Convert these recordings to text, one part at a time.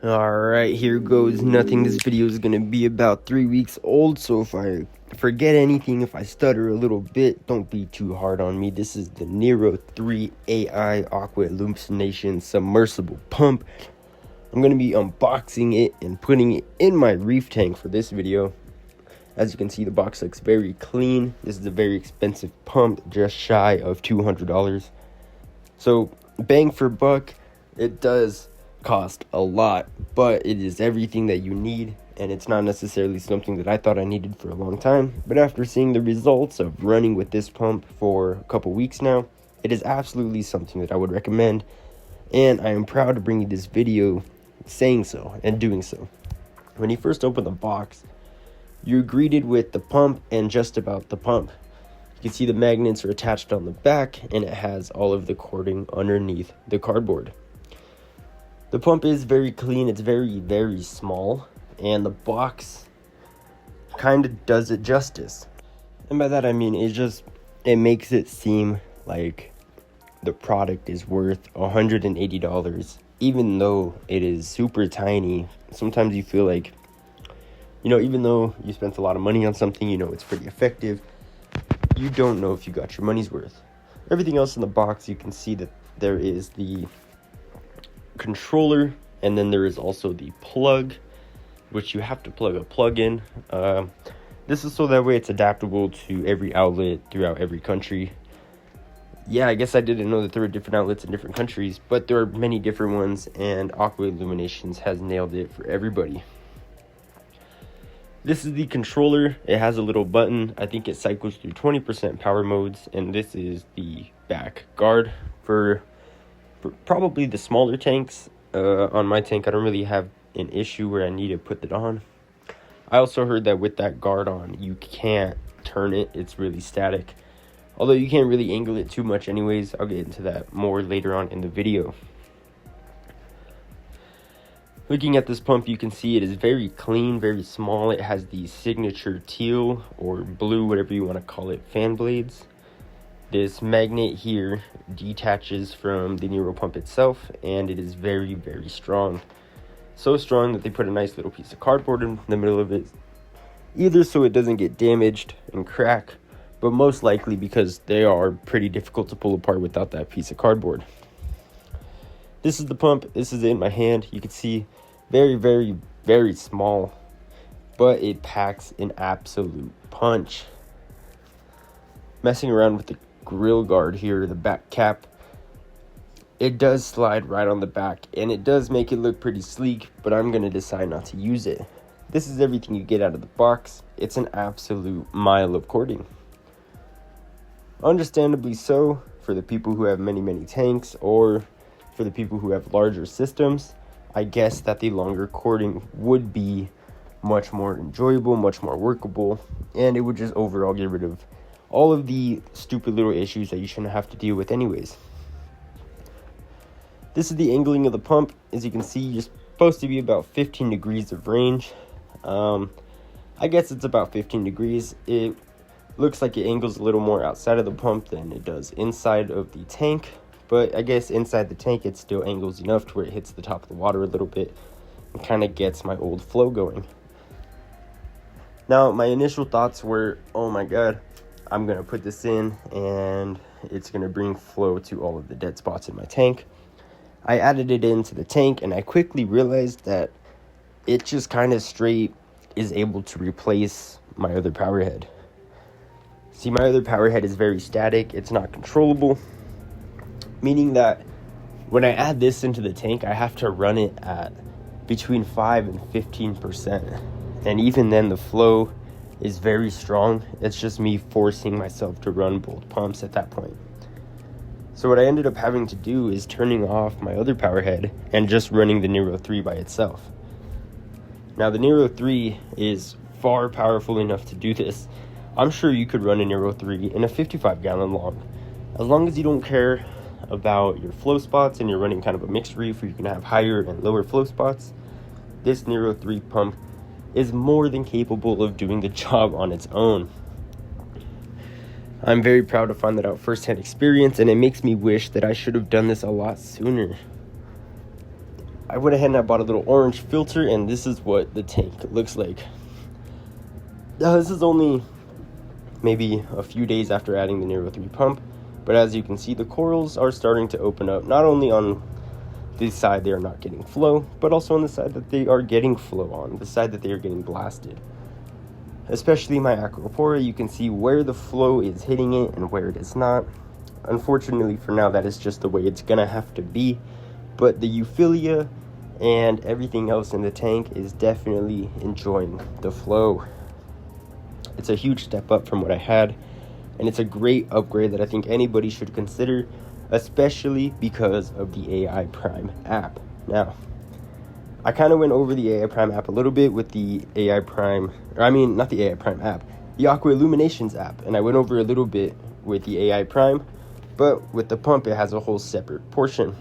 Alright, here goes nothing. This video is gonna be about 3 weeks old, so if I forget anything, if I stutter a little bit, don't be too hard on me. This is the Nero 3 AI Aqua Hallucination Submersible Pump. I'm gonna be unboxing it and putting it in my Reef tank for this video. As you can see, the box looks very clean. This is a very expensive pump, just shy of $200. So, bang for buck, it does cost a lot, but it is everything that you need, and it's not necessarily something that I thought I needed for a long time. But after seeing the results of running with this pump for a couple weeks now, it is absolutely something that I would recommend, and I am proud to bring you this video saying so and doing so. When you first open the box, you're greeted with the pump and just about the pump. You can see the magnets are attached on the back, and it has all of the cording underneath the cardboard. The pump is very clean. It's very, very small, and the box kind of does it justice. And by that I mean it makes it seem like the product is worth $180, even though it is super tiny. Sometimes you feel like, even though you spent a lot of money on something, it's pretty effective, you don't know if you got your money's worth. Everything else in the box, you can see that there is the controller, and then there is also the plug, which you have to plug a plug in. This is so that way it's adaptable to every outlet throughout every country. Yeah, I guess I didn't know that there were different outlets in different countries, but there are many different ones, and Aqua Illuminations has nailed it for everybody. This is the controller. It has a little button. I think it cycles through 20% power modes, and this is the back guard for probably the smaller tanks. On my tank, I don't really have an issue where I need to put it on. I also heard that with that guard on, you can't turn it. It's really static. Although you can't really angle it too much anyways. I'll get into that more later on in the video. Looking at this pump, you can see it is very clean, very small. It has the signature teal or blue, whatever you want to call it, fan blades. This magnet here detaches from the Nero pump itself, and it is very, very strong. So strong that they put a nice little piece of cardboard in the middle of it, either so it doesn't get damaged and crack, but most likely because they are pretty difficult to pull apart without that piece of cardboard. This is the pump. This is it in my hand. You can see very, very, very small, but it packs an absolute punch. Messing around with the grill guard here, the back cap, it does slide right on the back, and it does make it look pretty sleek, but I'm going to decide not to use it. This is everything you get out of the box. It's an absolute mile of cording. Understandably so, for the people who have many, many tanks, or for the people who have larger systems. I guess that the longer cording would be much more enjoyable, much more workable, and it would just overall get rid of all of the stupid little issues that you shouldn't have to deal with anyways. This is the angling of the pump. As you can see, you're supposed to be about 15 degrees of range. I guess it's about 15 degrees. It looks like it angles a little more outside of the pump than it does inside of the tank, but I guess inside the tank it still angles enough to where it hits the top of the water a little bit and kind of gets my old flow going. Now, my initial thoughts were, oh my god, I'm going to put this in and it's going to bring flow to all of the dead spots in my tank. I added it into the tank, and I quickly realized that it just kind of straight is able to replace my other power head. See, my other power head is very static. It's not controllable, meaning that when I add this into the tank, I have to run it at between 5 and 15%. And even then, the flow is very strong. It's just me forcing myself to run both pumps at that point. So what I ended up having to do is turning off my other power head and just running the Nero 3 by itself. Now, the Nero 3 is far powerful enough to do this. I'm sure you could run a Nero 3 in a 55-gallon long. As long as you don't care about your flow spots and you're running kind of a mixed reef where you can have higher and lower flow spots, this Nero 3 pump is more than capable of doing the job on its own. I'm very proud to find that out firsthand experience, and it makes me wish that I should have done this a lot sooner. I went ahead and I bought a little orange filter, and this is what the tank looks like. This is only maybe a few days after adding the Nero 3 pump, but as you can see, the corals are starting to open up, not only on the side they are not getting flow, but also on the side that they are getting flow on, the side that they are getting blasted. Especially my acropora, you can see where the flow is hitting it and where it is not. Unfortunately for now, that is just the way it's gonna have to be, but the Euphilia and everything else in the tank is definitely enjoying the flow. It's a huge step up from what I had, and it's a great upgrade that I think anybody should consider, especially because of the AI Prime app. Now, I kind of went over the AI Prime app a little bit with the AI Prime, not the AI Prime app, the Aqua Illuminations app, and I went over a little bit with the AI Prime, but with the pump, it has a whole separate portion.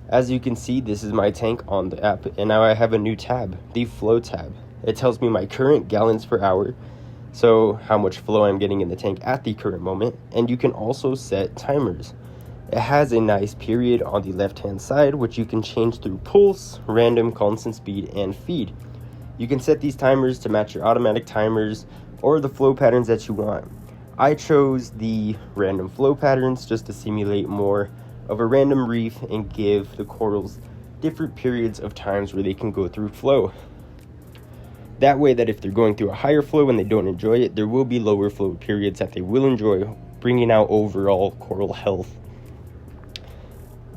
As you can see, this is my tank on the app, and now I have a new tab, the flow tab. It tells me my current gallons per hour, so how much flow I'm getting in the tank at the current moment, and you can also set timers. It has a nice period on the left hand side, which you can change through pulse, random, constant speed, and feed. You can set these timers to match your automatic timers or the flow patterns that you want. I chose the random flow patterns just to simulate more of a random reef and give the corals different periods of times where they can go through flow. That way that if they're going through a higher flow and they don't enjoy it, there will be lower flow periods that they will enjoy, bringing out overall coral health.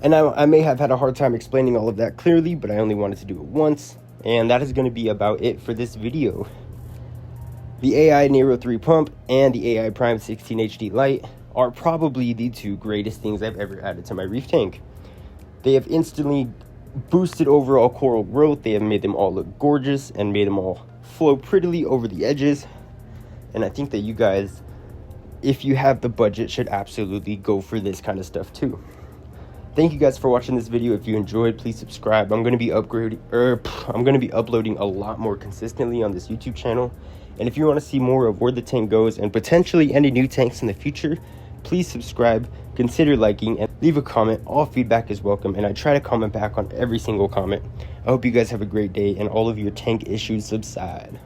And I may have had a hard time explaining all of that clearly, but I only wanted to do it once, and that is going to be about it for this video. The AI Nero 3 pump and the AI Prime 16 HD Lite are probably the two greatest things I've ever added to my reef tank. They have instantly boosted overall coral growth. They have made them all look gorgeous and made them all flow prettily over the edges. And I think that you guys, if you have the budget, should absolutely go for this kind of stuff too. Thank you guys for watching this video. If you enjoyed, please subscribe. I'm going to be uploading a lot more consistently on this YouTube channel. And if you want to see more of where the tank goes and potentially any new tanks in the future, please subscribe, consider liking, and leave a comment. All feedback is welcome, and I try to comment back on every single comment. I hope you guys have a great day and all of your tank issues subside.